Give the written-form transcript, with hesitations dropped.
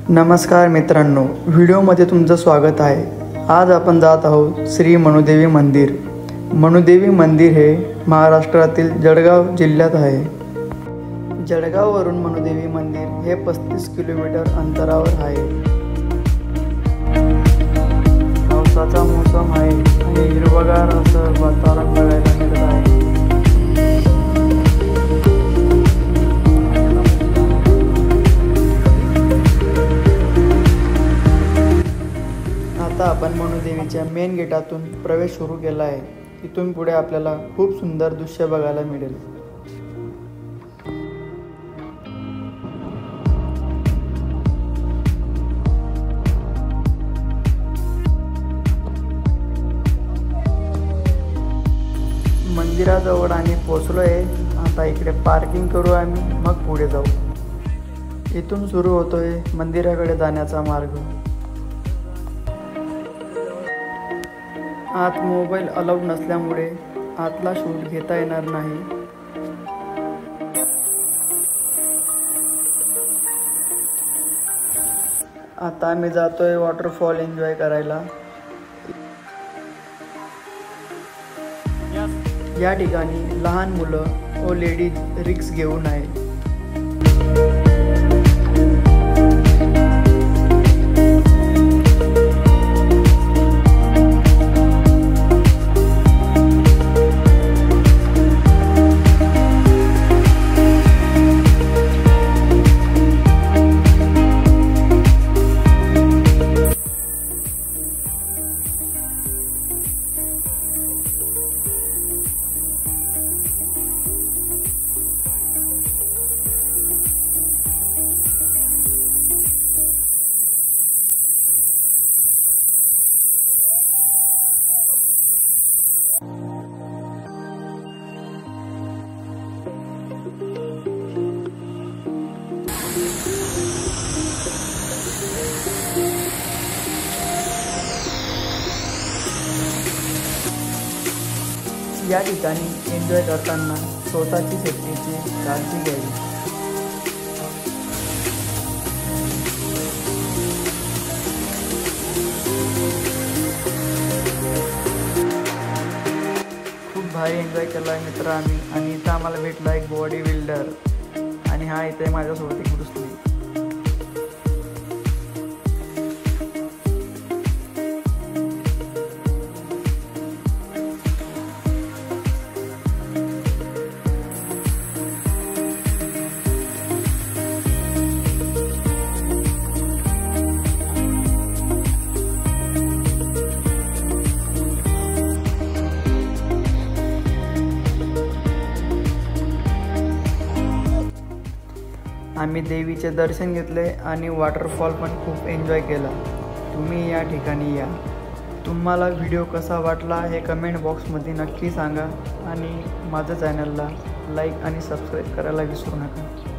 नमस्कार मित्रांनो, व्हिडिओमध्ये तुमचं स्वागत आहे। आज आपण जात आहोत श्री मनुदेवी मंदिर। मनुदेवी मंदिर हे महाराष्ट्रातील जळगाव जिल्ह्यात आहे। जळगाववरून मनुदेवी मंदिर हे 35 किलोमीटर अंतरावर आहे। पावसाचा मोसम आहे आणि हिरवगार असं वातावरण बघायला मिळत आहे। आता आपण मनुदेवीच्या मेन गेटातून प्रवेश सुरू केला आहे। इथून पुढे आपल्याला खूप सुंदर दृश्य बघायला मिळेल। मंदिराजवळ आम्ही पोहोचलो आहे। आता इकडे पार्किंग करू आम्ही, मग पुढे जाऊ। इथून सुरू होतोय मंदिराकडे जाण्याचा मार्ग। आत मोबाईल अलाउड नसल्यामुळे आतला शूट घेता येणार नाही। आता आम्ही जातोय वॉटरफॉल एन्जॉय करायला। या ठिकाणी लहान मुलं व लेडीज रिक्स घेऊ नये। या ठिकाणी एन्जॉय करताना स्वतःची सेफ्टीची काळजी घ्यावी। खूप भारी एन्जॉय केला आहे मित्र आम्ही। आणि इथं आम्हाला भेटला एक बॉडी बिल्डर आणि हा इथे माझ्यासोबत एक ब्रुस ली। आम्ही देवीचे दर्शन घेतले आणि वॉटरफॉल पण खूप एन्जॉय केला। तुम्ही या ठिकाणी या। तुम्हाला व्हिडिओ कसा वाटला हे कमेंट बॉक्समध्ये नक्की सांगा आणि माझ्या चॅनलला लाईक आणि सबस्क्राईब करायला विसरू नका।